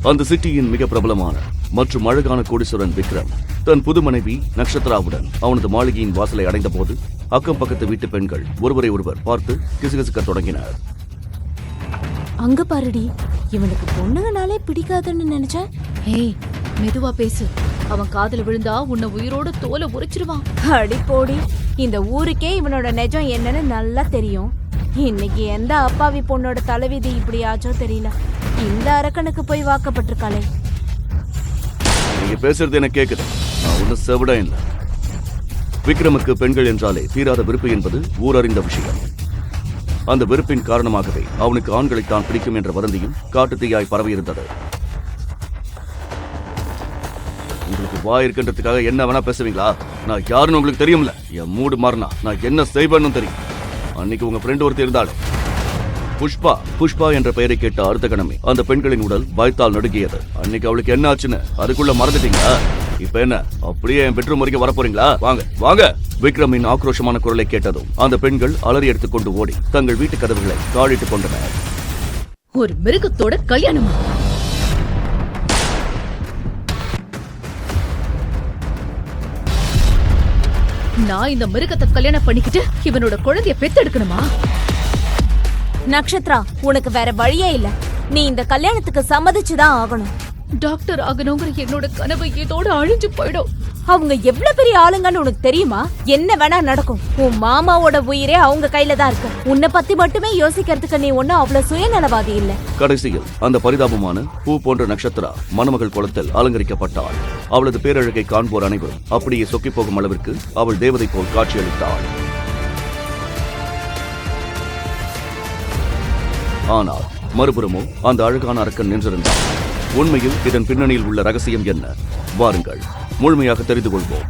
அந்த சிட்டியின் மிக பிரபலமான மற்றும் அழகான கோடீஸ்வரன் விக்ரம் தன் புது மனைவி நக்ஷத்ராவுடன் அவனது மாளிகையின் வாசலை அடைந்த போது அக்கம் பக்கத்து வீட்டு பெண்கள் ஒருவரை ஒருவர் பார்த்து கிசுகிசுக்க தொடங்கினர். அங்க பாருடி, இவனுக்கு பொண்ணுங்கனாலே பிடிக்காதுன்னு நினைச்சேன். ஏய், மெதுவா பேசு. அவன் காதுல விழுந்தா உன்னை உயிரோட தோலை உரிச்சிருவான். அடி போடி, இந்த ஊருக்கே இவனோட நெஜம் என்னன்னு நல்லா தெரியும். இன்னைக்கு எந்த அப்பாவி பொண்ணோட தலைவிதி இப்படி ஆச்சோ தெரியல. இந்த அரக்கனுக்கு போய் வாக்கப்பட்டிருக்காளே. நீங்க பேசுறது எனக்கு கேக்குது. நான் ஒன்னும் செவிடம் இல்லை. விக்ரமுக்கு பெண்கள் என்றாலே தீராத வெறுப்பு என்பது ஊரறிந்த விஷயம். அந்த வெறுப்பின் காரணமாகவே அவனுக்கு ஆண்களைத்தான் பிடிக்கும் என்ற வதந்தியும் காட்டு தீயாய் பரவியிருந்தது. உங்களுக்கு வாய் இருக்கின்றதுக்காக என்ன வேணா பேசுவீங்களா? நான் யாருன்னு உங்களுக்கு தெரியும்ல. என் மூடு மாறினா நான் என்ன செய்வேன்னு தெரியும். அன்னைக்கு உங்க ஃப்ரெண்ட் ஒருத்தர் இருந்தாலும் புஷ்பா என்ற பெயரை கேட்ட அடுத்த கணமே அந்த பெண்களின் உடல் பயத்தால் நடுங்கியது. அன்னைக்கு அவளுக்கு என்ன ஆச்சுன்னு அதுக்குள்ள மறந்துட்டீங்களா? இப்ப என்ன அப்படியே என் பெட்ரூம் வரைக்கும் வரப்போறீங்களா? வாங்க வாங்க. விக்ரமின் ஆக்ரோஷமான குரலை கேட்டதும் அந்த பெண்கள் அலறி எடுத்துக்கொண்டு ஓடி தங்கள் வீட்டு கதவுகளை தாழிட்டுக் கொண்டனர். ஒரு மிருகத்தோட கல்யாணமா? நான் இந்த மிருகத்தை கல்யாணம் பண்ணிக்கிட்டு இவனோட குழந்தைய பெத்தெடுக்கணுமா? நக்ஷத்ரா, உனக்கு வேற வழியே இல்ல. நீ இந்த கல்யாணத்துக்கு சம்மதிச்சுதான் ஆகணும். டாக்டர் ஆகணுங்கிற என்னோட கனவு இதோட அழிஞ்சு போயிடும். அவங்க எவ்வளவு பெரிய ஆளுங்கன்னு உனக்கு தெரியுமா? என்ன வேணா நடக்கும். உன் மாமாவோட உயிரே அவங்க கையில தான் இருக்கு. உன்னை பத்தி மட்டுமே யோசிக்கிறதுக்கு நீ ஒன்னும் அவ்வளவு சுயநலவாதி இல்ல. கடைசியில் அந்த பரிதாபமான பூ போன்ற நட்சத்திரா மணமகள் குளத்தில் அலங்கரிக்கப்பட்டாள். அவளது பேரழகை காண்போர் அனைவரும் அப்படியே சொக்கி போகும் அளவிற்கு அவள் தேவதை போல் காட்சியளித்தாள். ஆனால் மறுபுறமோ அந்த அழகான அரக்கன் நின்றிருந்தார். உண்மையில் இதன் பின்னணியில் உள்ள ரகசியம் என்ன? வாருங்கள், முழுமையாக தெரிந்து கொள்வோம்.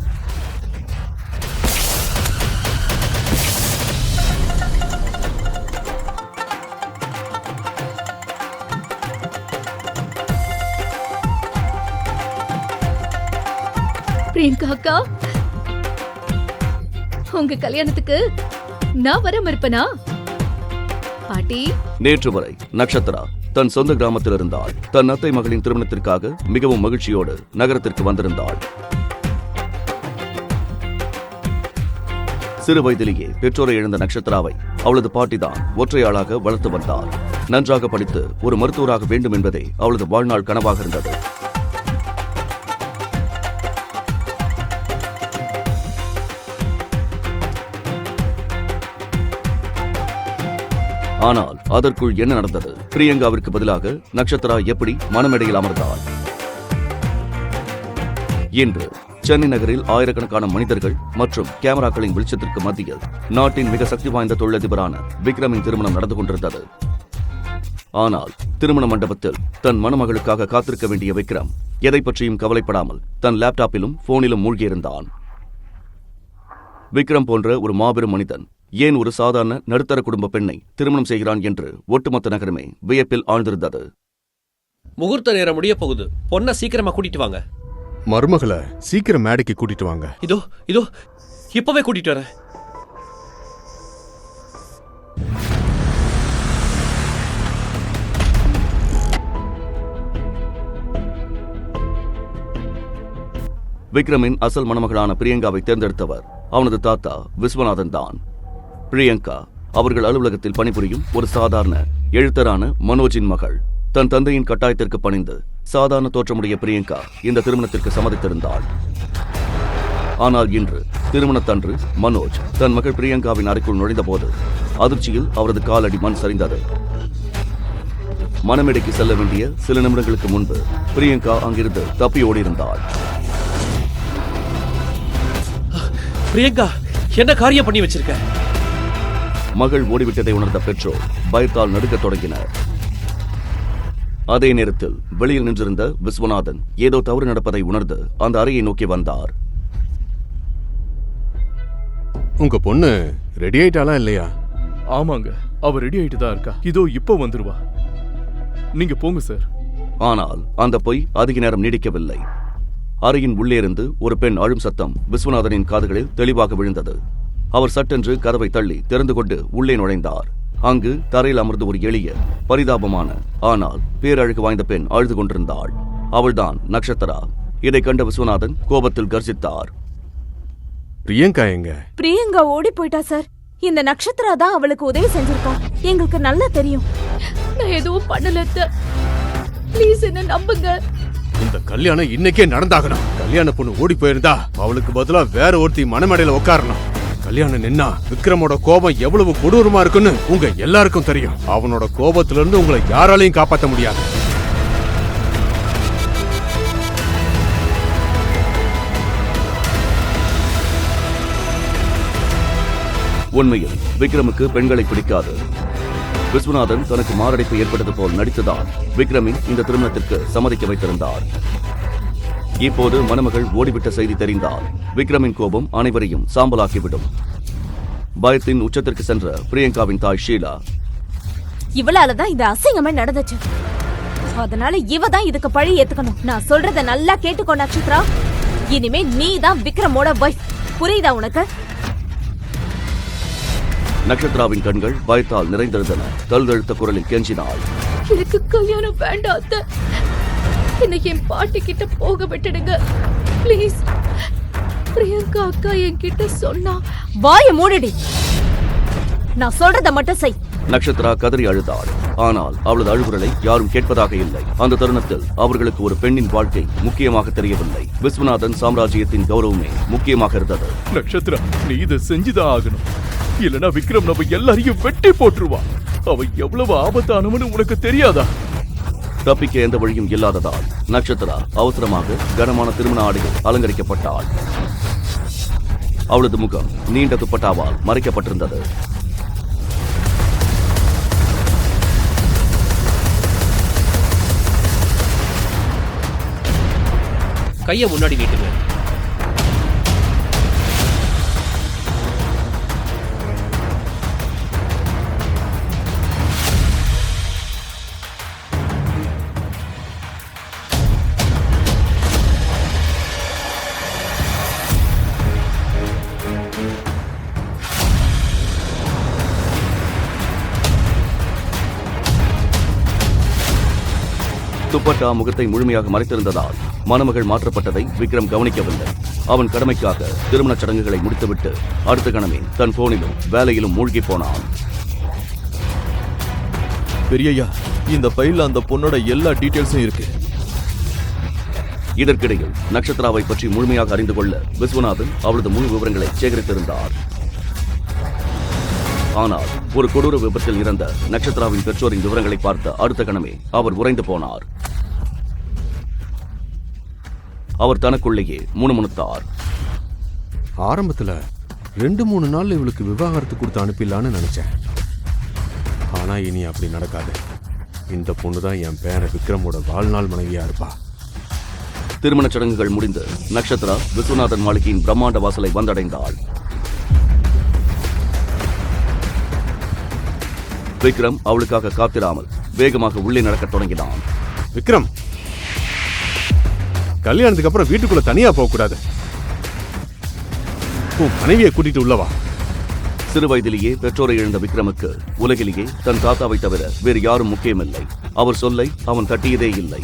பிரியங்கா அக்கா, உங்க கல்யாணத்துக்கு நான் வர மறுப்பனா? பாட்டி, நேற்று வரை நட்சத்திரா தன் சொந்த கிராமத்தில் இருந்தாள். தன் அத்தை மகளின் திருமணத்திற்காக மிகவும் மகிழ்ச்சியோடு நகரத்திற்கு வந்திருந்தாள். சிறு வயதிலேயே பெற்றோரை இழந்த நட்சத்திராவை அவளது பாட்டிதான் ஒற்றையாளாக வளர்த்து வந்தார். நன்றாக படித்து ஒரு மருத்துவராக வேண்டும் என்பதே அவளது வாழ்நாள் கனவாக இருந்தது. ஆனால் அதற்குள் என்ன நடந்தது? பிரியங்காவிற்கு பதிலாக நட்சத்திரா எப்படி மணமேடையில் அமர்ந்தாள்? இன்று சென்னை நகரில் ஆயிரக்கணக்கான மனிதர்கள் மற்றும் கேமராக்களின் வெளிச்சத்திற்கு மத்தியில் நாட்டின் மிக சக்தி வாய்ந்த தொழிலதிபரான விக்ரமின் திருமணம் நடந்து கொண்டிருந்தது. ஆனால் திருமண மண்டபத்தில் தன் மணமகளுக்காக காத்திருக்க வேண்டிய விக்ரம் எதை பற்றியும் கவலைப்படாமல் தன் லேப்டாப்பிலும் போனிலும் மூழ்கியிருந்தான். விக்ரம் போன்ற ஒரு மாபெரும் மனிதன் ஏன் ஒரு சாதாரண நடுத்தர குடும்ப பெண்ணை திருமணம் செய்கிறான் என்று ஒட்டுமொத்த நகரமே வியப்பில் ஆழ்ந்திருந்தது. முகூர்த்த நேரம் முடிய போகுது. பொண்ணை சீக்கிரமா கூட்டிட்டு வாங்க. மருமகளை சீக்கிரம் மேடைக்கு கூட்டிட்டு வாங்க. இதோ இதோ இப்பவே கூட்டிட்டு வரேன். விக்ரமின் அசல் மணமகளான பிரியங்காவை தேர்ந்தெடுத்தவர் அவனது தாத்தா விஸ்வநாதன் தான். பிரியங்கா அவர்கள் அலுவலகத்தில் பணிபுரியும் ஒரு சாதாரண எழுத்தரான மனோஜின் மகள். தன் தந்தையின் கட்டாயத்திற்கு பணிந்து சாதாரண தோற்றமுடைய பிரியங்கா இந்த திருமணத்திற்கு சம்மதித்திருந்தாள். ஆனால் இன்று திருமணத்தன்று மனோஜ் தன் மகள் பிரியங்காவின் அறைக்குள் நுழைந்த போது அதிர்ச்சியில் அவரது காலடி மண் சரிந்தது. மணமேடைக்கு செல்ல வேண்டிய சில நிமிடங்களுக்கு முன்பு பிரியங்கா அங்கிருந்து தப்பி ஓடியிருந்தாள். பிரியங்கா, என்ன காரியம் பண்ணி வச்சிருக்க? மகள் ஓடிவிட்டதை உணர்ந்த பெற்றோர் பயத்தால் நடுக்கத் தொடங்கினர். அதே நேரத்தில் வெளியில் நின்றிருந்த விஸ்வநாதன் ஏதோ தவறு நடப்பதை உணர்ந்து அந்த அறையை நோக்கி வந்தார். உங்க பொண்ணு ரெடி ஆயிட்டாளா இல்லையா? ஆமாங்க, அவ ரெடி ஆயிட்டு தான் இருக்கா. இதோ இப்போ வந்துருவா. நீங்க போங்க சார். ஆனால் அந்த பொய் அதிக நேரம் நீடிக்கவில்லை. அறையின் உள்ளே இருந்து ஒரு பெண் அழும் சத்தம் விஸ்வநாதனின் காதுகளில் தெளிவாக விழுந்தது. அவர் சட்டென்று கதவை தள்ளி திறந்து கொண்டு உள்ளே நுழைந்தார். அங்கு தரையில் அமர்ந்து ஒரு எளிய பரிதாபமான ஆனால் பேரழகு வாய்ந்த பெண் அழுது கொண்டிருந்தாள். அவள்தான் நக்ஷத்ரா. இதை கண்ட விஸ்வநாதன் கோபத்தில் கர்ஜித்தார். பிரியங்கா எங்க? பிரியங்கா ஓடி போயிட்டா சார். இந்த நட்சத்திரா தான் அவளுக்கு உதவி செஞ்சிருக்கா. எங்களுக்கு நல்லா தெரியும். நான் எதுவும் பண்ணல அத்தை. ப்ளீஸ் என்ன நம்புங்க. இந்த கல்யாணம் இன்னைக்கே நடந்தாகணும். கல்யாண பொண்ணு ஓடி போயிருந்தா அவளுக்கு பதிலா வேற ஒருத்தி மணமேடையில உட்காரணும். கல்யாணம் நின்னா விக்ரமோட கோபம் எவ்வளவு கொடூரமா இருக்குன்னு உங்க எல்லாருக்கும் தெரியும். அவனோட கோபத்துல இருந்து உங்களை யாராலையும் காப்பாற்ற முடியாது. உண்மையில் விக்ரமுக்கு பெண்களை பிடிக்காது. விஸ்வநாதன் தனக்கு மாரடைப்பு ஏற்பட்டது போல் நடித்ததால் விக்ரமின் இந்த திருமணத்திற்கு சம்மதிக்க வைத்திருந்தார். இப்போது மணமகள் ஓடிவிட்ட செய்தி தெரிந்தால் விக்ரமின் கோபம் அனைவரையும் சாம்பலாக்கிவிடும். பயத்தின் உச்சத்திற்கு சென்ற பிரியங்காவின் தாய் ஷீலா, இவளாலதான் இந்த அசிங்கமே நடந்துச்சு. அதனால இவ தான் இதுக்கு பழி ஏத்துக்கணும். நான் சொல்றத நல்லா கேட்டுக்கோ நட்சத்திரா. இனிமே நீ தான் விக்ரமோட வைஃப். புரியுதா உனக்கு? நட்சத்திராவின் கண்கள் பயத்தால் நிறைந்திருந்தன. தழுதழுத்த குரலில் கெஞ்சினாள். எனக்கு கல்யாணம் வேண்டாம் அத்தை. இன்னைக்கு என் பாட்டி கிட்ட போக விட்டுடுங்க ப்ளீஸ். பிரியங்கா அக்கா என்கிட்ட சொன்னா. வாய மூடிடி. நான் சொல்றத மட்டும் செய். நட்சத்திரா கதறி அழுதாள். ஆனால் அவளது அழுகுரலை யாரும் கேட்பதாக இல்லை. அந்த தருணத்தில் அவர்களுக்கு ஒரு பெண்ணின் வாழ்க்கை முக்கியமாக தெரியவில்லை. விஸ்வநாதன் சாம்ராஜ்யத்தின் கௌரவமே முக்கியமாக இருந்தது. நட்சத்திரா, நீ இதை செஞ்சுதான் ஆகணும். இல்லனா விக்ரம் நம்ம எல்லாரையும் வெட்டி போட்டுருவான். அவன் எவ்வளவு ஆபத்தானவனு உனக்கு தெரியாதா? தப்பிக்க எந்த வழியும் இல்லாததால் நட்சத்திரா அவசரமாக கனமான திருமண ஆடையில் அலங்கரிக்கப்பட்டாள். அவளது முகம் நீண்ட துப்பட்டாவால் மறைக்கப்பட்டிருந்தது. கையை முன்னாடி நீட்டுங்க. துப்பட்டா முகத்தை முழுமையாக மறைத்திருந்ததால் மணமகள் மாற்றப்பட்டதை விக்ரம் கவனிக்கவில்லை. அவன் கடமைக்காக திருமணச் சடங்குகளை முடித்துவிட்டு அடுத்த கணமே தன் போனிலும் வேலையிலும் மூழ்கி போனான். பெரியய்யா, இந்த ஃபைல்ல அந்த பொண்ணோட எல்லா டீடைல்ஸும் இருக்கு. இதற்கிடையில் நட்சத்திராவை பற்றி முழுமையாக அறிந்து கொள்ள விஸ்வநாதன் அவளது முழு விவரங்களை சேகரித்திருந்தார். ஆனால் ஒரு கொடூர விபத்தில் இறந்த நட்சத்திராவின் பெற்றோரின் விவரங்களை பார்த்த அடுத்த கணமே அவர் உறைந்து போனார். அவர் தனக்குள்ளேயே முணுமுணுத்தார். ஆரம்பத்துல 2-3 நாள்ல இவளுக்கு விவாகரத்து கொடுத்து அனுப்பிடலான்னு நினைச்சேன். ஆனா இனி அப்படி நடக்காது. இந்த பொண்ணுதான் என் பேரன் விக்ரமோட வாழ்நாள் மனைவியா இருப்பா. திருமணச் சடங்குகள் முடிந்து நட்சத்திரா விஸ்வநாதன் மாளிகையின் பிரம்மாண்ட வாசலை வந்தடைந்தாள். விக்ரம் அவளுக்காக காத்திராமல் வேகமாக உள்ளே நடக்கத் தொடங்கினான். விக்ரம், கல்யாணத்துக்கு அப்புறம் வீட்டுக்குள்ள தனியா போக கூடாது. உன் மனைவியை கூட்டிட்டு உள்ளவா. சிறு வயதிலேயே பெற்றோரை இழந்த விக்ரமுக்கு உலகிலேயே தன் தாத்தாவை தவிர வேறு யாரும் முக்கியமில்லை. அவர் சொல்லை அவன் தட்டியதே இல்லை.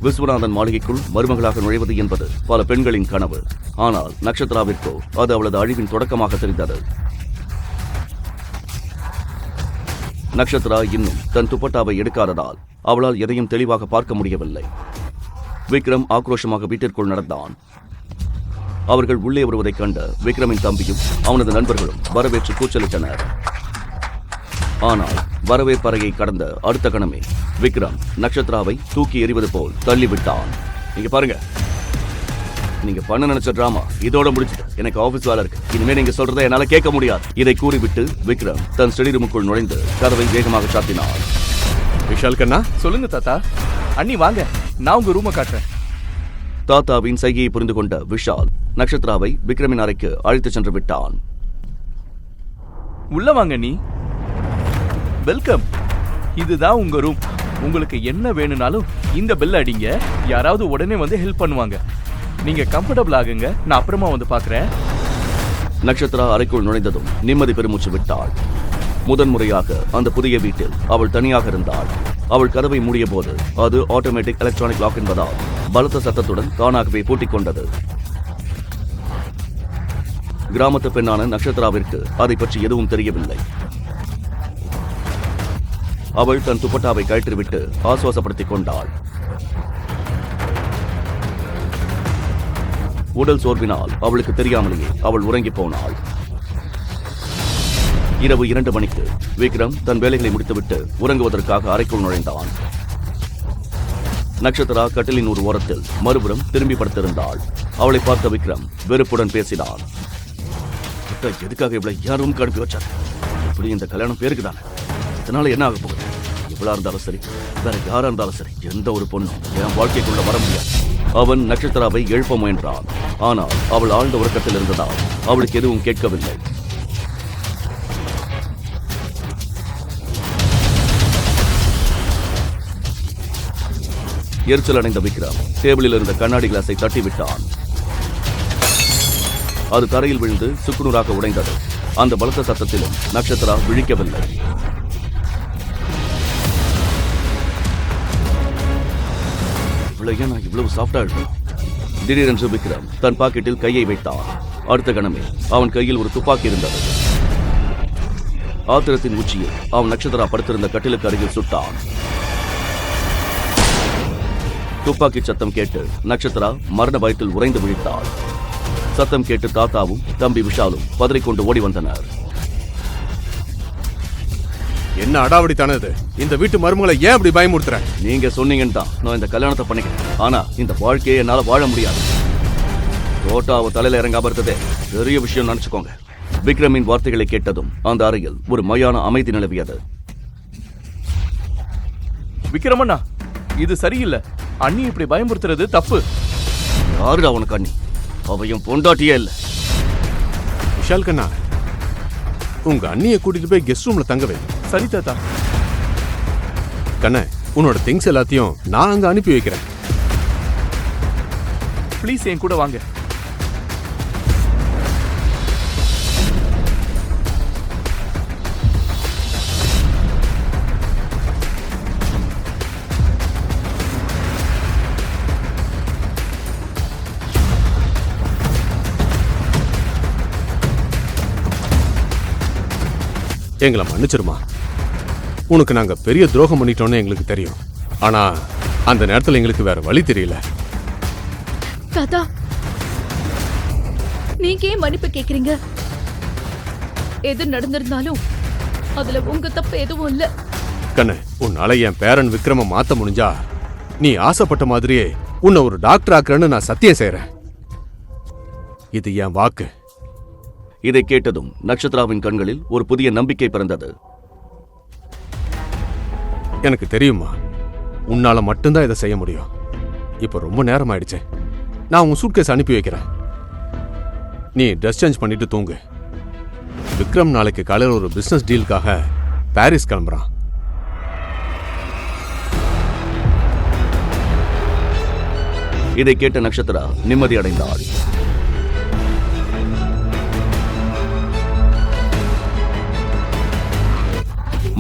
விஸ்வநாதன் மாளிகைக்குள் மருமகளாக நுழைவது என்பது பல பெண்களின் கனவு. ஆனால் நட்சத்திராவிற்கோ அது அவளது அழிவின் தொடக்கமாக தெரிந்தது. நட்சத்திரா இன்னும் தன் துப்பட்டாவை எடுக்காததால் அவளால் எதையும் தெளிவாக பார்க்க முடியவில்லை. விக்ரம் ஆக்ரோஷமாக வீட்டிற்குள் நடந்தான். அவர்கள் உள்ளே வருவதைக் கண்ட விக்ரமின் தம்பியும் அவனது நண்பர்களும் வரவேற்று கூச்சலிட்டனர். ஆனால் வரவேற்பறையை கடந்த அடுத்த கணமே விக்ரம் நட்சத்திராவை தூக்கி எறிவது போல் தள்ளிவிட்டான். நீங்க பாருங்க, நீங்க பண்ண நினைச்ச டிராமா இதோட முடிச்சுட்டு எனக்கு ஆபீஸ் வேலை இருக்கு. இனிமே நீங்க சொல்றதை என்னால கேட்க முடியாது. இதை கூறிவிட்டு விக்ரம் தன் ஸ்டடி ரூமுக்குள் நுழைந்து கதவை வேகமாக சாத்தினார். விஷால் கண்ணா, சொல்லுங்க தாத்தா. அண்ணி வாங்க, நான் உங்க ரூமை காட்டுறேன். தாத்தாவின் சைகையை புரிந்து கொண்ட விஷால் நட்சத்திராவை விக்ரமின் அறைக்கு அழைத்து சென்று விட்டான். உள்ள வாங்க நீ. வெல்கம். இதுதான் உங்க ரூம். உங்களுக்கு என்ன வேணும்னாலும் இந்த பெல் அடிங்க, யாராவது உடனே வந்து ஹெல்ப் பண்ணுவாங்க. நீங்க கம்ஃபர்டபுள் ஆகுங்க, நான் அப்புறமா வந்து பார்க்கறேன். நட்சத்திரா அறைக்குள் நுழைந்ததும் நிம்மதி பெருமூச்சு விட்டாள். முதன்முறையாக அந்த புதிய வீட்டில் அவள் தனியாக இருந்தாள். அவள் கதவை மூடிய போது அது ஆட்டோமேட்டிக் எலக்ட்ரானிக் லாக் என்பதால் பலத்த சத்தத்துடன் தானாகவே பூட்டிக் கொண்டது. கிராமத்து பெண்ணான நட்சத்திராவிற்கு அதை பற்றி எதுவும் தெரியவில்லை. அவள் தன் துப்பட்டாவை கழற்றிவிட்டு ஆசுவாசப்படுத்திக் கொண்டாள். உடல் சோர்வினால் அவளுக்கு தெரியாமலேயே அவள் உறங்கி போனாள். இரவு 2 மணிக்கு விக்ரம் தன் வேலைகளை முடித்துவிட்டு உறங்குவதற்காக அறைக்குள் நுழைந்தான். நட்சத்திரா கட்டிலின் ஒரு ஓரத்தில் மறுபுறம் திரும்பி படுத்திருந்தாள். அவளை பார்த்த விக்ரம் வெறுப்புடன் பேசினான். எதுக்காக இவ்வளவு யாரும் அனுப்பி வச்சாங்க? இப்படி இந்த கல்யாணம் பேருக்கு தானே, இதனால என்ன ஆக போகுது? இவ்வளா இருந்தாலும் சரி, வேற யாரா இருந்தாலும் சரி, எந்த ஒரு பொண்ணும் என் வாழ்க்கைக்குள்ள வர முடியாது. அவன் நட்சத்திராவை எழுப்ப முயன்றான். ஆனால் அவள் ஆழ்ந்த உறக்கத்தில் இருந்ததால் அவளுக்கு எதுவும் கேட்கவில்லை. எரிச்சல் அடைந்த விக்ரம் டேபிளில் இருந்த கண்ணாடி கிளாஸை தட்டிவிட்டான். அது தரையில் விழுந்து சுக்குநூறாக உடைந்தது. அந்த பலத்த சத்தத்திலும் நட்சத்திரா விழிக்கவில்லை. நான் இவ்வளவு சாஃப்டா இருக்கணும். திடீரென்று விக்ரம் தன் பாக்கெட்டில் கையை வைத்தான். அடுத்த கணமே அவன் கையில் ஒரு துப்பாக்கி இருந்தது. ஆத்திரத்தின் உச்சியில் அவன் நட்சத்திரா படுத்திருந்த கட்டிலுக்கு அருகில் சுட்டான். துப்பாக்கி சத்தம் கேட்டு நட்சத்திரா மரண பயத்தில் உறைந்து விழித்தாள். சத்தம் கேட்டு தாத்தாவும் தம்பி விஷாலும் பதறிக்கொண்டு ஓடி வந்தனர். என்ன அடாவடித்தானது? இந்த வீட்டு மருமகளை ஏன் அப்படி பயமுறுத்துற? நீங்க சொன்னீங்கன்னு தான் நான் இந்த கல்யாணத்தை பண்ணிக்கிறேன். ஆனா இந்த வாழ்க்கையை என்னால வாழ முடியாது. தோட்டாவை தலையில இறங்காம இருந்ததே பெரிய விஷயம் நினைச்சுக்கோங்க. விக்ரமின் வார்த்தைகளை கேட்டதும் அந்த அறையில் ஒரு மயான அமைதி நிலவியது. விக்ரமண்ணா, இது சரியில்லை. அண்ணி இப்படி பயமுறுத்துறது தப்பு. யாருடா உனக்கு அண்ணி? அவையும் பொண்டாட்டியே இல்ல. விஷால் கண்ணா, உங்க அண்ணியை கூட்டிட்டு போய் கெஸ்ட் ரூம்ல தங்கவே. சரி தாத்தா. கண்ணா, உன்னோட திங்ஸ் எல்லாத்தையும் நான் அங்க அனுப்பி வைக்கிறேன். ப்ளீஸ் என் கூட வாங்க. எங்களை மன்னிச்சிருமா. உனக்கு நாங்க பெரிய துரோகம் பண்ணிட்டோம்னு எங்களுக்கு தெரியும். ஆனா அந்த நேரத்துல எங்களுக்கு வேற வழி தெரியல. தாத்தா, நீங்க ஏன் மன்னிப்பு கேக்குறீங்க? எது நடந்திருந்தாலும் அதுல உங்க தப்பு எதுவும் இல்ல. கண்ணு, உன்னால என் பேரன் விக்ரம மாத்த முடிஞ்சா நீ ஆசைப்பட்ட மாதிரியே உன்னை ஒரு டாக்டர் ஆக்குறேன்னு நான் சத்தியம் செய்யறேன். இது என் வாக்கு. இதை கேட்டதும் நட்சத்திராவின் கண்களில் ஒரு புதிய நம்பிக்கை பிறந்தது. எனக்கு தெரியுமா, உன்னால மட்டும்தான் இதை செய்ய முடியும். இப்ப ரொம்ப நேரம் ஆயிடுச்சு. நான் உன் சூட்கேஸ் அனுப்பி வைக்கிறேன். நீ ட்ரெஸ் சேஞ்ச் பண்ணிட்டு தூங்கு. விக்ரம் நாளைக்கு காலையில் ஒரு பிசினஸ் டீலுக்காக பாரிஸ் கிளம்புறான். இதை கேட்ட நட்சத்திரா நிம்மதி அடைந்தாள்.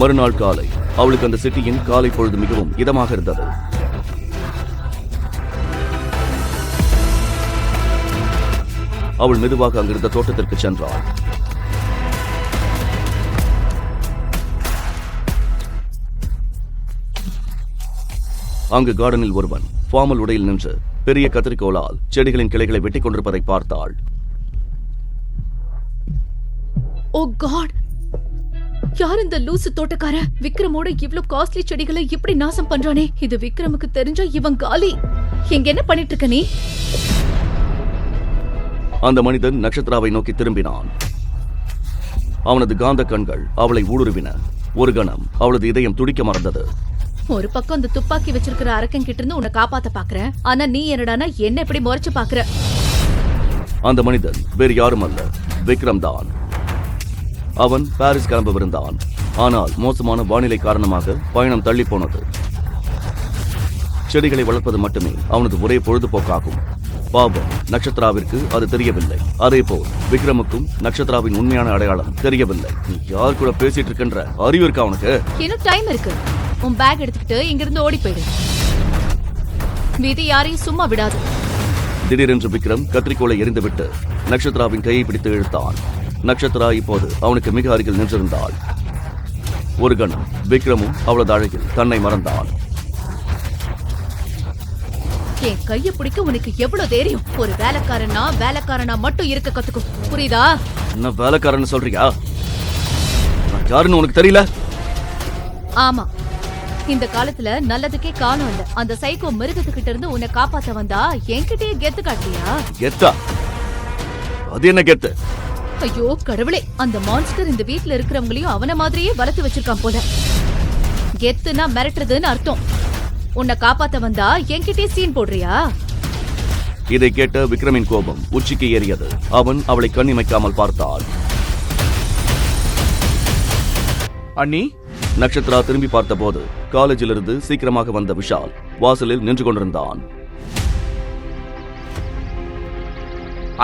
மறுநாள் காலை அவளுக்கு அந்த சிட்டியின் காலை பொழுது மிகவும் இதமாக இருந்தது. அவள் மெதுவாக அங்கிருந்த தோட்டத்திற்கு சென்றாள். அங்கு கார்டனில் ஒருவன் ஃபார்மல் உடையில் நின்று பெரிய கத்திரிக்கோளால் செடிகளின் கிளைகளை வெட்டிக் கொண்டிருப்பதை பார்த்தாள். ஓ காட், யார் இந்த லூசு தோட்டக்கார? விக்ரமோட இவ்ளோ காஸ்ட்லி செடிகளை இப்படி நாசம் பண்றானே. இது விக்ரமுக்கு தெரிஞ்சா இவன் காலி. எங்க என்ன பண்ணிட்டு இருக்க நீ? அந்த மனிதன் நட்சத்திராவை நோக்கி திரும்பினான். அவனது காந்த கண்கள் அவளை ஊடுருவின. ஒரு கணம் அவளது இதயம் துடிக்க மறந்தது. ஒரு பக்கம் அந்த துப்பாக்கி வச்சிருக்கிற அரக்கன் கிட்ட இருந்து உன்னை காப்பாத்த பாக்குறேன். ஆனா நீ என்னடானா என்ன எப்படி முறைச்சு பாக்குற? அந்த மனிதன் வேறு யாரும் அல்ல, விக்ரம் தான். அவன் பாரிஸ் கிளம்பவிருந்தான். ஆனால் மோசமான வானிலை காரணமாக பயணம் தள்ளி போனது. செடிகளை வளர்ப்பது மட்டுமே அவனது ஒரே பொழுதுபோக்காகும். பாவம், நட்சத்திராவிற்கு அது தெரியவில்லை. அதேபோல் விக்ரமுக்கும் நட்சத்திராவின் உண்மையான அடையாளம் தெரியவில்லை. நீ யார் கூட பேசிட்டு இருக்கின்ற அறிவு இருக்கா அவனுக்கு? இன்னும் டைம் இருக்கு. உன் பேக் எடுத்துக்கிட்டு இங்கிருந்து ஓடி போயிடு. விதி யாரையும் சும்மா விடாது. திடீரென்று விக்ரம் கத்திரிக்கோளை எறிந்துவிட்டு நட்சத்திராவின் கையை பிடித்து இழுத்தான். நட்சத்திரா இப்போது அவனுக்கு மிக அருகில் நின்றிருந்தாள். ஒரு கணம் விக்ரமும் அவளது அழகில் தன்னை மறந்தான். என் கைய பிடிக்க உனக்கு எவ்வளவு தைரியம்? ஒரு வேலைக்காரனா மட்டும் இருக்க கத்துக்கும், புரியுதா? என்ன வேலைக்காரன்னு சொல்றியா? நான் யாருன்னு உனக்கு தெரியல? ஆமா, இந்த காலத்துல நல்லதுக்கே காலம் இல்ல. அந்த சைக்கோ மிருகத்துக்கிட்ட இருந்து உன்னை காப்பாத்த வந்தா என்கிட்டயே கெத்து காட்டியா? கெத்தா? அது என்ன கெத்து? ஐயோ கடவுளே, அந்த மான்ஸ்டர் இந்த வீட்ல இருக்கிறவங்களையும் அவன மாதிரியே வளர்த்து வச்சிருக்கான் போல. கெத்துனா மிரட்டுறதுன்னு அர்த்தம். உன்னை காப்பாத்த வந்தா என்கிட்டயே சீன் போடுறியா? இதை கேட்ட விக்ரமின் கோபம் உச்சிக்கு ஏறியது. அவன் அவளை கண்ணிமைக்காமல் பார்த்தான். அண்ணி, நட்சத்திரா திரும்பி பார்த்தபோது காலேஜிலிருந்து சீக்கிரமாக வந்த விஷால் வாசலில் நின்று கொண்டிருந்தான்.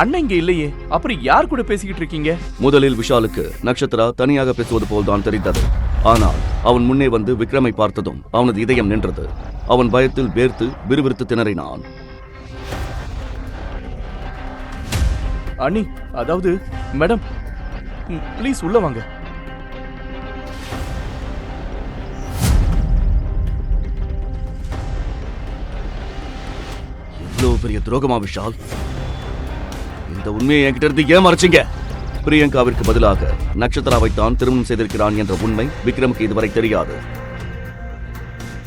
அண்ணன் இங்க இல்லையே, அப்புறம் யார் கூட பேசிக்கிட்டு இருக்கீங்க? முதலில் விஷாலுக்கு நட்சத்திரா தனியாக பேசுவது போல்தான் தெரிந்தது. ஆனால் அவன் முன்னே வந்து விக்ரமை பார்த்ததும் அவனது இதயம் நின்றது. அவன் பயத்தில் வேர்த்து விறுவிறுத்து திணறினான். அண்ணி, அதாவது மேடம், ப்ளீஸ் உள்ள வாங்க. இவ்வளவு பெரிய துரோகமா விஷால்? இந்த உண்மையை என்கிட்ட இருந்து ஏன் மறைச்சீங்க? பிரியங்காவிற்கு பதிலாக நட்சத்திராவைத்தான் திருமணம் செய்திருக்கிறான் என்ற உண்மை விக்ரமுக்கு இதுவரை தெரியாது.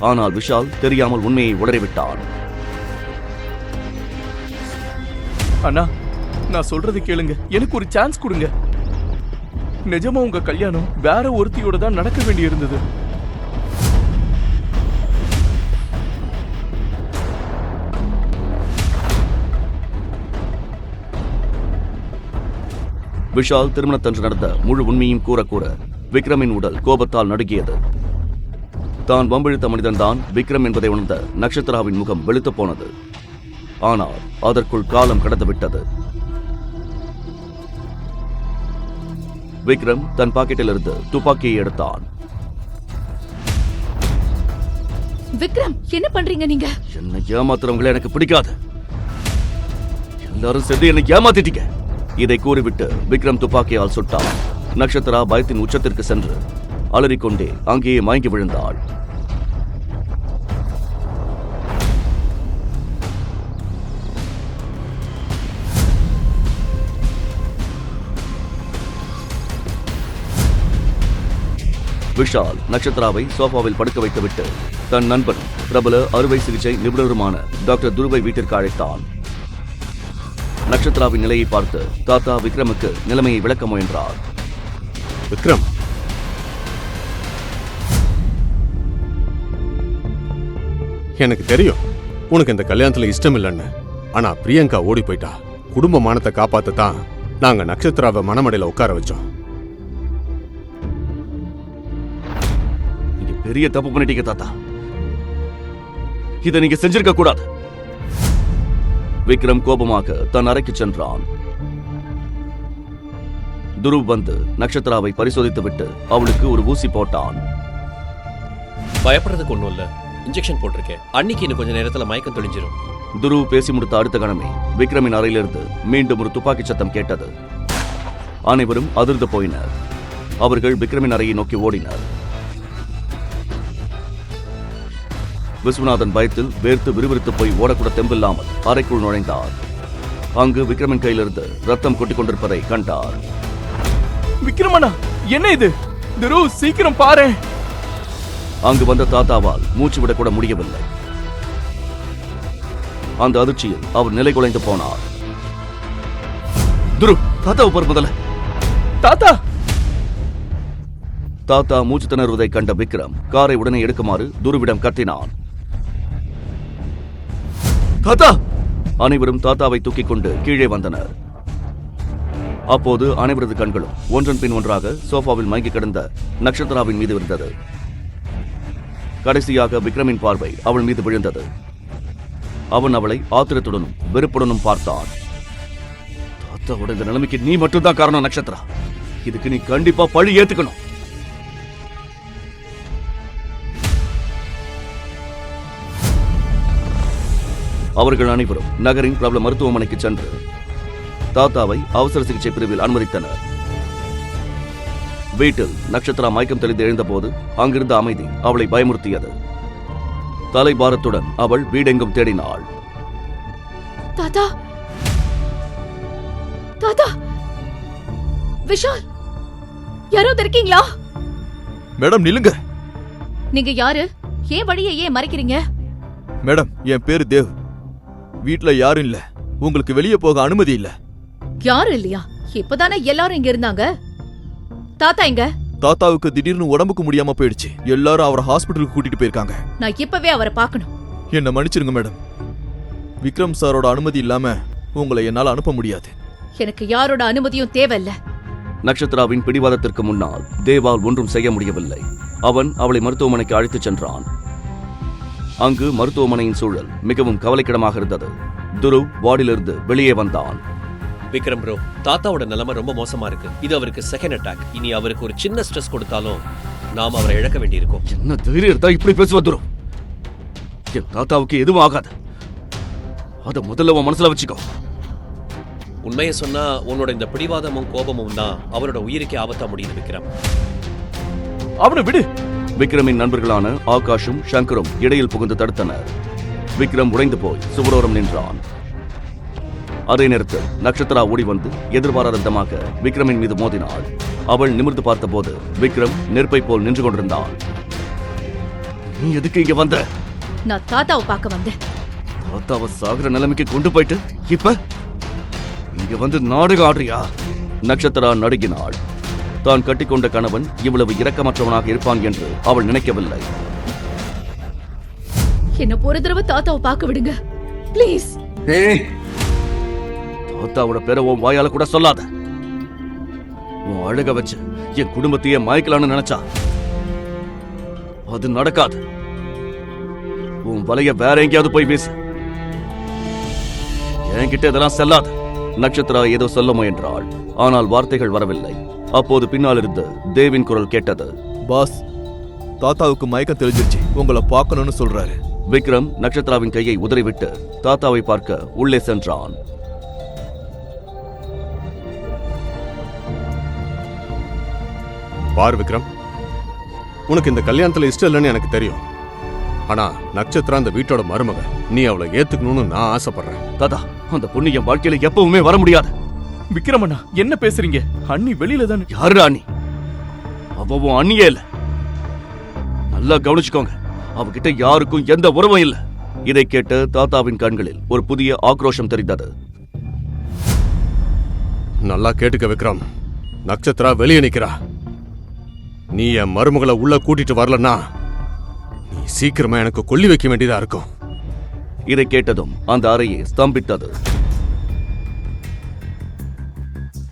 ஆனால் விஷால் தெரியாமல் உண்மையை உளறிவிட்டான். அண்ணா, நான் சொல்றது கேளுங்க, எனக்கு ஒரு சான்ஸ் கொடுங்க. நிஜமா உங்க கல்யாணம் வேற ஒருத்தியோட தான் நடக்க வேண்டியிருந்தது. விஷால் திருமணத்தன்று நடந்த முழு உண்மையும் கூற விக்ரமின் உடல் கோபத்தால் நடுங்கியது. தான் வம்பிழுத்த மனிதன்தான் விக்ரம் என்பதை உணர்ந்த நட்சத்திராவின் முகம் வெளுத்து போனது. ஆனால் அதற்குள் காலம் கடந்துவிட்டது. விக்ரம் தன் பாக்கெட்டிலிருந்து துப்பாக்கியை எடுத்தான். விக்ரம், என்ன பண்றீங்க நீங்க? என்னை ஏமாத்துறவங்களை எனக்கு பிடிக்காது. எல்லாரும் சேர்ந்து என்னை ஏமாத்திட்டீங்க. இதை கூறிவிட்டு விக்ரம் துப்பாக்கியால் சுட்டான். நட்சத்திரா பயத்தின் உச்சத்திற்கு சென்று அலறிக்கொண்டே அங்கேயே மயங்கி விழுந்தாள். விஷால் நட்சத்திராவை சோஃபாவில் படுக்க வைத்துவிட்டு தன் நண்பன் பிரபல அறுவை சிகிச்சை நிபுணருமான டாக்டர் துருவை வீட்டிற்கு அழைத்தான். நட்சத்திராவின் நிலையை பார்த்து தாத்தா விக்ரமுக்கு நிலைமையை விளக்க முயன்றார். விக்ரம், எனக்கு தெரியும் உனக்கு இந்த கல்யாணத்துல இஷ்டம் இல்லைன்னு. ஆனா பிரியங்கா ஓடி போயிட்டா. குடும்ப மானத்தை காப்பாத்தத்தான் நாங்க நட்சத்திராவை மணமடையில உட்கார வச்சோம். நீங்க பெரிய தப்பு பண்ணிட்டீங்க தாத்தா. இதை நீங்க செஞ்சிருக்க கூடாது. விக்ரம் கோபமாக தன் அறைக்கு சென்றான். துருவ் வந்து நட்சத்திராவை பரிசோதித்துவிட்டு அவளுக்கு ஒரு ஊசி போட்டான். பயப்படுறதுக்கு ஒண்ணும் இல்ல, இன்ஜெக்ஷன் போட்டிருக்கேன். அன்னைக்கு இன்னும் கொஞ்ச நேரத்துல மயக்கம் தெளிஞ்சிரும். துருவ் பேசி முடித்த அடுத்த கணமே விக்ரமின் அறையிலிருந்து மீண்டும் ஒரு துப்பாக்கி சத்தம் கேட்டது. அனைவரும் அதிர்ந்து போயினர். அவர்கள் விக்ரமின் அறையை நோக்கி ஓடினர். விஸ்வநாதன் பயத்தில் வேர்த்து விறுவிறுத்து போய் ஓடக்கூட தெம்பில்லாமல் அறைக்குள் நுழைந்தார். அங்கு விக்ரமின் கையிலிருந்து ரத்தம் கொட்டிக் கொண்டிருப்பதை கண்டார். விக்ரமண்ணா, என்ன இது? துரு, சீக்கிரம் பாரு. அங்கு வந்த தாத்தாவால் மூச்சு விடக்கூட முடியவில்லை. அந்த அதிர்ச்சியில் அவர் நிலை குலைந்து போனார். துரு, தாத்தாவை பார் முதல்ல. தாத்தா! தாத்தா மூச்சு திணறுவதை கண்ட விக்ரம் காரை உடனே எடுக்குமாறு துருவிடம் கத்தினான். தாத்தா! அனைவரும் தாத்தாவை தூக்கிக் கொண்டு கீழே வந்தனர். அப்போது அனைவரது கண்களும் ஒன்றன் பின் ஒன்றாக சோஃபாவில் மயங்கி கிடந்த நட்சத்திராவின் மீது இருந்தது. கடைசியாக விக்ரமின் பார்வை அவள் மீது விழுந்தது. அவன் அவளை ஆத்திரத்துடனும் வெறுப்புடனும் பார்த்தான். தாத்தாவோட இந்த நிலைமைக்கு நீ மட்டும்தான் காரணம் நட்சத்திரா. இதுக்கு நீ கண்டிப்பா பழி ஏத்துக்கணும். அவர்கள் அனைவரும் நகரின் பிரபல மருத்துவமனைக்கு சென்று தாத்தாவை அவசர சிகிச்சை பிரிவில் அனுமதித்தனர். வீட்டில் நட்சத்திரா மயக்கம் தெளிந்து எழுந்தபோது அங்கிருந்த அமைதி அவளை பயமுறுத்தியது. தலைபாரத்துடன் அவள் வீடெங்கும் தேடினாள். தாத்தா, தாத்தா, விஷால், யாராவது இருக்கீங்களா? மேடம் நில்லுங்க. நீங்க யாரு? ஏன் வழியை ஏன் மறைக்கிறீங்க? மேடம், என் பேரு தேவ். வீட்ல யாரும் இல்ல. உங்களுக்கு வெளியே போக அனுமதி இல்ல. யாரும் இல்லையா? இப்பதானே எல்லாரும் இங்க இருந்தாங்க. தாத்தா எங்க? தாத்தாவுக்கு திடீர்னு உடம்புக்கு முடியாம போயிடுச்சு. எல்லாரும் அவரை ஹாஸ்பிட்டலுக்கு கூட்டிட்டு போயிருக்காங்க. நான் இப்பவே அவரை பார்க்கணும். என்ன மன்னிச்சிருங்க மேடம். விக்ரம் சாரோட அனுமதி இல்லாம உங்களை என்னால அனுப்ப முடியாது. எனக்கு யாரோட அனுமதியும் தேவையில்ல. நட்சத்திராவின் பிடிவாதத்திற்கு முன்னால் தேவால் ஒன்றும் செய்ய முடியவில்லை. அவன் அவளை மருத்துவமனைக்கு அழைத்துச் சென்றான். அங்கு மருத்துவமனையின் சூழல் மிகவும் கவலைக்கிடமாக இருந்தது. துருவ் வார்டிலிருந்து வெளியே வந்தான். விக்ரம் ப்ரோ, தாத்தாவோட நிலைமை ரொம்ப மோசமா இருக்கு. இது அவருக்கு செகண்ட் அட்டாக். இனி அவருக்கு ஒரு சின்ன ஸ்ட்ரெஸ் கொடுத்தாலும் நாம அவரை இழக்க வேண்டியிருக்கும். என்ன தைரியம் இருந்தா இப்படி பேசுவ துருவ்? என் தாத்தாவுக்கு எதுவும் ஆகாது. அத முதல்ல உன் மனசுல வச்சுக்கோ. உண்மையை சொன்னா உன்னோட இந்த பிடிவாதமும் கோபமும் தான் அவரோட உயிருக்கே ஆபத்தா முடியுது விக்ரம். அவனை விடு. விக்ரமின் நண்பர்களான ஆகாஷும் சங்கரும் இடையில் புகுந்து தடுத்தனர். விக்ரம் உடைந்து போய் சுவரோரம் நின்றான். அதே நேரத்தில் நட்சத்திரா ஓடி வந்து எதிர்பாராத விதமாக விக்ரமின் மீது மோதினாள். அவள் நிமிர்ந்து பார்த்தபோது விக்ரம் நெருப்பை போல் நின்று கொண்டிருந்தான். நீ எதுக்கு இங்க வந்த? நான் தாத்தாவை பார்க்க வந்தேன். தாத்தாவை சாகுற நிலைமைக்கு கொண்டு போயிட்டு இப்ப இங்க வந்து நாடகம் ஆடுறியா? நட்சத்திரா நடுங்கினாள். தான் கட்டிக்கொண்ட கணவன் இவ்வளவு இரக்கமற்றவனாக இருப்பான் என்று அவள் நினைக்கவில்லை. என்ன ஒரு தடவை தாத்தாவை பார்க்க விடுங்க ப்ளீஸ். தாத்தாவோட பேரை உன் வாயால கூட சொல்லாத. உன் அழக வச்சு என் குடும்பத்தையே மயக்கலான்னு நினைச்சா அது நடக்காது. உன் வலைய வேற எங்கேயாவது போய் வீசு. என்கிட்ட இதெல்லாம் செல்லாது. நட்சத்திரா ஏதோ சொல்ல முயன்றாள். ஆனால் வார்த்தைகள் வரவில்லை. அப்போது பின்னால் இருந்து தேவின் குரல் கேட்டது. பாஸ், தாத்தாவுக்கு மயக்கம் தெளிஞ்சிருச்சு. உங்களை பார்க்கணும்னு சொல்றாரு. விக்ரம் நட்சத்திராவின் கையை உதறிவிட்டு தாத்தாவை பார்க்க உள்ளே சென்றான். பார் விக்ரம், உனக்கு இந்த கல்யாணத்துல இஷ்டம் இல்லைன்னு எனக்கு தெரியும். ஆனா நட்சத்திரா அந்த வீட்டோட மருமக. நீ அவளை ஏத்துக்கணும்னு நான் ஆசைப்படுறேன். தாத்தா, அந்த பொண்ணு என் வாழ்க்கையில எப்பவுமே வர முடியாது. விக்ரமண்ணா, என்ன பேசுறீங்க? அண்ணி வெளியில தானே. யாரு அண்ணி? அவவும் அண்ணியே இல்ல. நல்லா கவனிச்சுக்கோங்க. அவகிட்ட யாருக்கும் எந்த உறவும் இல்ல. இதை கேட்டு தாத்தாவின் கண்களில் ஒரு புதிய ஆக்ரோஷம் தெரிந்தது. நல்லா கேட்டுக்க விக்ரம், நட்சத்திரா வெளியே நிக்கிறா. நீ என் மருமகளை உள்ள கூட்டிட்டு வரலன்னா நீ சீக்கிரமா எனக்கு கொல்லி வைக்க வேண்டியதா இருக்கும். இதை கேட்டதும் அந்த அறையே ஸ்தம்பித்தது.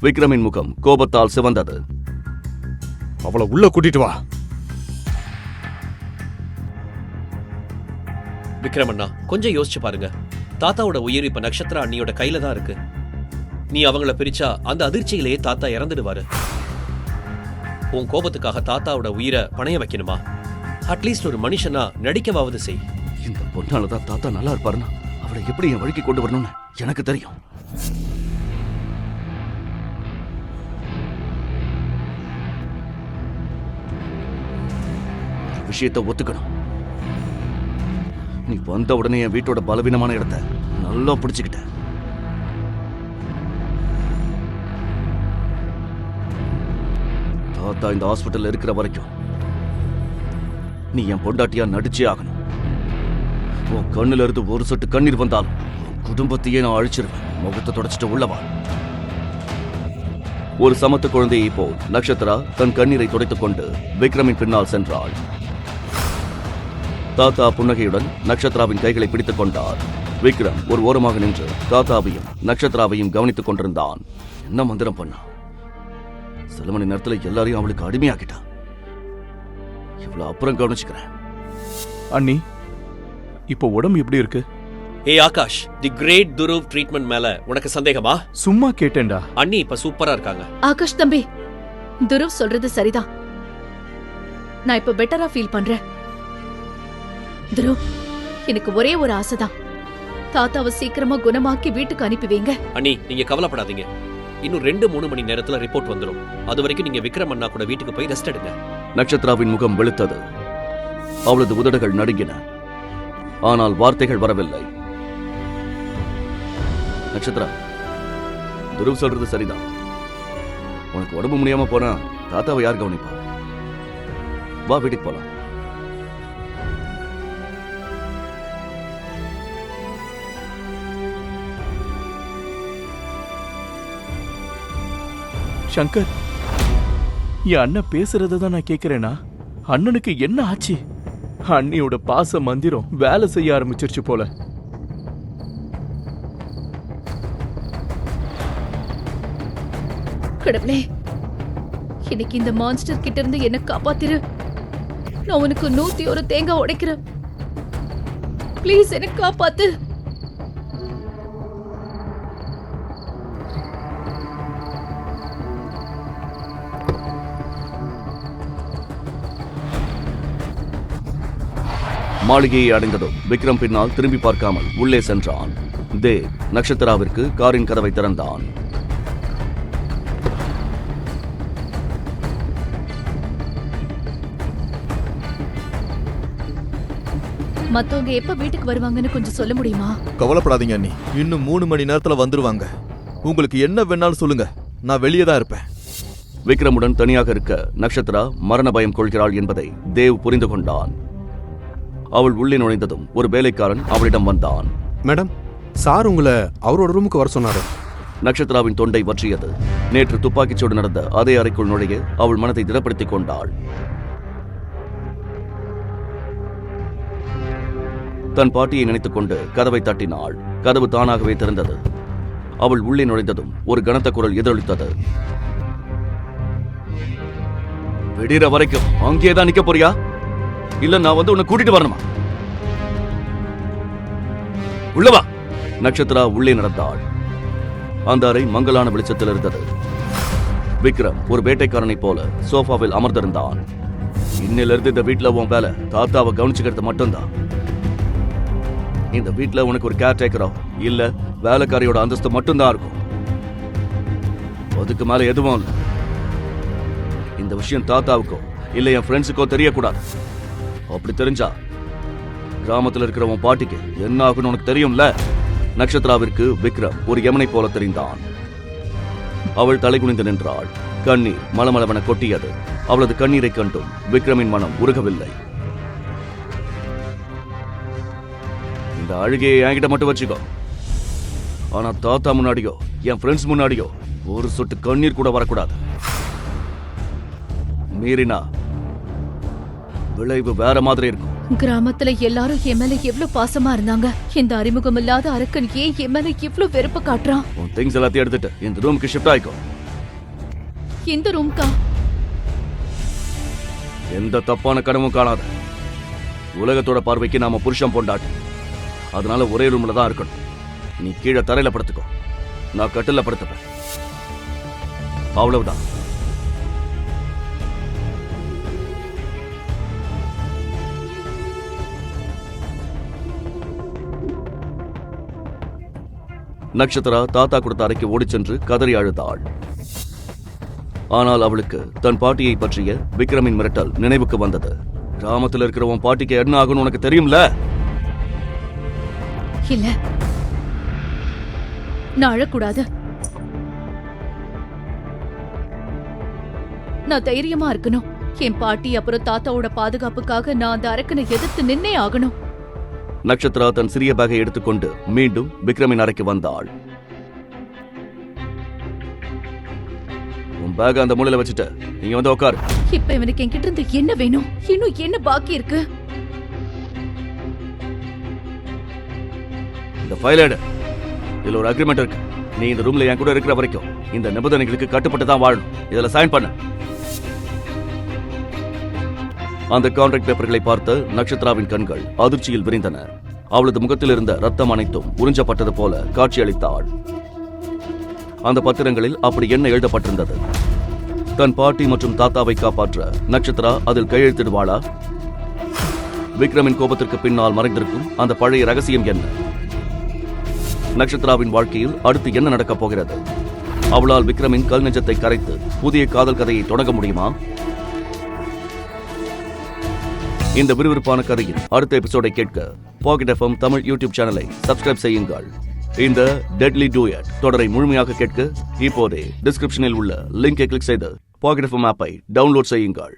விக்ரமின் முகம் கோபத்தால் சிவந்தது. அவளை உள்ள கூட்டிட்டு வா. விக்ரமண்ணா, கொஞ்சம் யோசிச்சு பாருங்க. தாத்தாவோட உயிர் இப்ப நட்சத்திரா அண்ணியோட கையில தான் இருக்கு. நீ அவங்கள பிரிச்சா அந்த அதிர்ச்சியிலேயே தாத்தா இறந்துடுவாரு. உன் கோபத்துக்காக தாத்தாவோட உயிரை பணைய வைக்கணுமா? அட்லீஸ்ட் ஒரு மனுஷனா நடிக்கவாவது செய். இந்த பொண்ணாலதான் தாத்தா நல்லா இருப்பாருன்னா அவளை எப்படி என் வழிக்கு கொண்டு வரணும்னு எனக்கு தெரியும். விஷயத்தை ஒத்துக்கணும். நீ வந்த உடனே என் வீட்டோட பலவீனமான இடத்தை நல்லா பிடிச்சுக்கிட்ட. தாத்தா இந்த ஹாஸ்பிட்டல் இருக்கிற வரைக்கும் நீ என் பொண்டாட்டியா நடிச்சே ஆகணும். உன் கண்ணுல இருந்து ஒரு சொட்டு கண்ணீர் வந்தாலும் உன் குடும்பத்தையே நான் அழிச்சிருவேன். முகத்தை தொடச்சிட்டு உள்ளவா. ஒரு சமத்து குழந்தையை போல் நட்சத்திரா தன் கண்ணீரை துடைத்துக் கொண்டு விக்ரமின் பின்னால் சென்றாள். தாத்தா புன்னகையுடன் நட்சத்திராவின் கைகளை பிடித்துக் கொண்டார். விக்ரம் ஒரு ஓரமாக நின்று தாத்தாவையும் நட்சத்திராவையும் கவனித்துக் கொண்டிருந்தான். என்ன மந்திரம் பண்ணா? சில மணி நேரத்துல எல்லாரையும் அவளுக்கு அடிமையாக்கிட்டா. இவ்வளவு அப்புறம் கவனிச்சுக்கிறேன். அண்ணி, இப்போ உடம்பு எப்படி இருக்கு? ஏய் ஆகாஷ், தி கிரேட் துருவ் ட்ரீட்மெண்ட் மேல உனக்கு சந்தேகமா? சும்மா கேட்டேன்டா. அண்ணி இப்ப சூப்பரா இருக்காங்க. ஆகாஷ் தம்பி, துருவ் சொல்றது சரிதான். நான் இப்ப பெட்டரா ஃபீல் பண்றேன். துருவ், எனக்கு ஒரே ஒரு ஆசைதான். தாத்தாவை சீக்கிரமா குணமாக்கி வீட்டுக்கு அனுப்பி வைங்க. அண்ணி நீங்க கவலைப்படாதீங்க. இன்னும் 2-3 மணி நேரத்துல ரிப்போர்ட் வந்துடும். அது வரைக்கும் நீங்க விக்ரம் அண்ணா கூட வீட்டுக்கு போய் ரெஸ்ட் எடுங்க. நட்சத்திராவின் முகம் வெளுத்தது. அவளது உதடுகள் நடுங்கின. ஆனால் வார்த்தைகள் வரவில்லை. நட்சத்திரா, துருவ் சொல்றது சரிதான். உனக்கு உடம்பு முடியாம போனா தாத்தாவை யார் கவனிப்பா? வா வீட்டுக்கு போலாம். சங்கர், என் அண்ணன் பேசுறத தான் நான் கேக்குறேனா? அண்ணனுக்கு என்ன ஆச்சு? அண்ணியோட பாச மந்திரம் வேலை செய்ய ஆரம்பிச்சிருச்சு போல. கடவுளே, இன்னைக்கு இந்த மான்ஸ்டர் கிட்ட இருந்து என்ன காப்பாத்திரு. நான் உனக்கு 101 தேங்காய் உடைக்கிறேன். ப்ளீஸ் என்ன காப்பாத்து. மாளிகையை அடைந்ததும் விக்ரம் பின்னால் திரும்பி பார்க்காமல் உள்ளே சென்றான். தேவ் நட்சத்திராவிற்கு காரின் கதவை திறந்தான். மத்தவங்க எப்ப வீட்டுக்கு வருவாங்கன்னு கொஞ்சம் சொல்ல முடியுமா? கவலைப்படாதீங்க அண்ணி, இன்னும் 3 மணி நேரத்துல வந்துருவாங்க. உங்களுக்கு என்ன வேணாலும் சொல்லுங்க, நான் வெளியே தான் இருப்பேன். விக்ரமுடன் தனியாக இருக்க நட்சத்திரா மரண பயம் கொள்கிறாள் என்பதை தேவ் புரிந்து கொண்டான். அவள் உள்ளே நுழைந்ததும் ஒரு வேலைக்காரன் அவளிடம் வந்தான். மேடம், சார் உங்களை அவரோட ரூமுக்கு வர சொன்னாரு. நட்சத்திராவின் தொண்டை வற்றியது. நேற்று துப்பாக்கிச்சூடு நடந்த அதே அறைக்குள் நுழைய அவள் மனதை திடப்படுத்திக் கொண்டாள். தன் பாட்டியை நினைத்துக் கொண்டு கதவை தட்டினாள். கதவு தானாகவே திறந்தது. அவள் உள்ளே நுழைந்ததும் ஒரு கனத்த குரல் எதிரொலித்தது. விடிற வரைக்கும் அங்கேதான் நிக்க போறியா? இல்ல நான் வந்து உன்னை கூட்டிட்டு வரணுமா? உள்ளவா. நட்சத்திரா உள்ளே நடந்தாள். அந்த அறை மங்கலான வெளிச்சத்தில் இருந்தது. விக்ரம் ஒரு வேட்டைக்காரனை போல சோஃபாவில் அமர்ந்திருந்தான். இன்னிலிருந்து இந்த வீட்டுல உன் வேலை தாத்தாவை கவனிச்சுக்கிறது மட்டும்தான். இந்த வீட்டுல உனக்கு ஒரு கேர் டேக்கரோ இல்ல வேலைக்காரியோட அந்தஸ்து மட்டும்தான் இருக்கும். அதுக்கு மேல எதுவும் இல்லை. இந்த விஷயம் தாத்தாவுக்கோ இல்ல என் ஃப்ரெண்ட்ஸுக்கோ தெரியக்கூடாது. அப்படி தெரிஞ்சா கிராமத்தில் இருக்கிற உன் பாட்டிக்கு என்ன ஆகுன்னு உனக்கு தெரியும்ல. நட்சத்திராவிற்கு விக்ரம் ஒரு யமனை போல தெரிந்தான். அவள் தலைகுனிந்து நின்றாள். கண்ணீர் மலமளவென கொட்டியது. அவளது கண்ணீரை கண்டும் விக்ரமின் மனம் உருகவில்லை. இந்த அழுகையை என்கிட்ட மட்டும் வச்சுக்கோ. ஆனா தாத்தா முன்னாடியோ என் ஃப்ரெண்ட்ஸ் முன்னாடியோ ஒரு சொட்டு கண்ணீர் கூட வரக்கூடாது. மீறினா விளைவு வேற மாதிரி இருக்கும். கிராமத்துல எல்லாரும் என் மேல எவ்வளவு பாசமா இருந்தாங்க. இந்த அறிமுகம் இல்லாத அரக்கன் ஏன் என் மேல இவ்ளோ வெறுப்பு காட்டுறான்? உன் திங்ஸ் எல்லாத்தையும் எடுத்துட்டு இந்த ரூமுக்கு ஷிஃப்ட் ஆயிக்கோ. இந்த ரூம்கா? எந்த தப்பான கனவும் காணாத. உலகத்தோட பார்வைக்கு நாம புருஷன் பொண்டாட்டி. அதனால ஒரே ரூம்ல தான் இருக்கணும். நீ கீழே தரையில படுத்துக்கோ, நான் கட்டில படுத்துப்பேன். அவ்வளவுதான். நட்சத்திரா தாத்தா கொடுத்த அறைக்கு ஓடிச் சென்று கதறி அழுதாள். ஆனால் அவளுக்கு தன் பாட்டியை பற்றிய விக்ரமின் மிரட்டல் நினைவுக்கு வந்தது. கிராமத்தில் இருக்கிற உன் பாட்டிக்கு என்ன ஆகும்னு உனக்கு தெரியும்ல. இல்ல, நான் அழக்கூடாது. நான் தைரியமா இருக்கணும். என் பாட்டி அப்புறம் தாத்தாவோட பாதுகாப்புக்காக நான் அந்த அரக்கனை எதிர்த்து நின்னே ஆகணும். நட்சத்திரா தன் சிறிய பேக்கை எடுத்துக்கொண்டு மீண்டும் விக்ரமின் அறைக்கு வந்தாள். உன் பேக் அந்த மூலையில வச்சுட்டு நீங்க வந்து உட்காரு. இப்ப இவனுக்கு என்கிட்ட இருந்து என்ன வேணும்? இன்னும் என்ன பாக்கி இருக்கு? இந்த ஃபைல் எடு. இதுல ஒரு அக்ரிமெண்ட் இருக்கு. நீ இந்த ரூம்ல என் கூட இருக்கிற வரைக்கும் இந்த நிபந்தனைகளுக்கு கட்டுப்பட்டு தான் வாழணும். இதுல சைன் பண்ணு. அந்த கான்ட்ராக்ட் பேப்பர்களை பார்த்த நட்சத்திராவின் கண்கள் அதிர்ச்சியில் விரிந்தன. அவளது முகத்தில் இருந்த ரத்தம் அனைத்தும் உறிஞ்சப்பட்டது போல காட்சியளித்தாள். அந்த பத்திரங்களில் அப்படி என்ன எழுதப்பட்டிருந்தது? தன் பாட்டி மற்றும் தாத்தாவை காப்பாற்ற நட்சத்திரா அதில் கையெழுத்திடுவாளா? விக்ரமின் கோபத்திற்கு பின்னால் மறைந்திருக்கும் அந்த பழைய ரகசியம் என்ன? நட்சத்திராவின் வாழ்க்கையில் அடுத்து என்ன நடக்கப் போகிறது? அவளால் விக்ரமின் கல் நெஞ்சத்தை கரைத்து புதிய காதல் கதையை தொடங்க முடியுமா? இந்த விறுவிறுப்பான கதையின் அடுத்த எபிசோடை கேட்க பாக்கெட் எஃப்எம் தமிழ் யூடியூப் சேனலை சப்ஸ்கிரைப் செய்யுங்கள். இந்த டெட்லி டூயட் தொடரை முழுமையாக கேட்க இப்போதே டிஸ்கிரிப்ஷனில் உள்ள லிங்கை கிளிக் செய்து பாக்கெட் எஃப்எம் ஆப்பை டவுன்லோட் செய்யுங்கள்.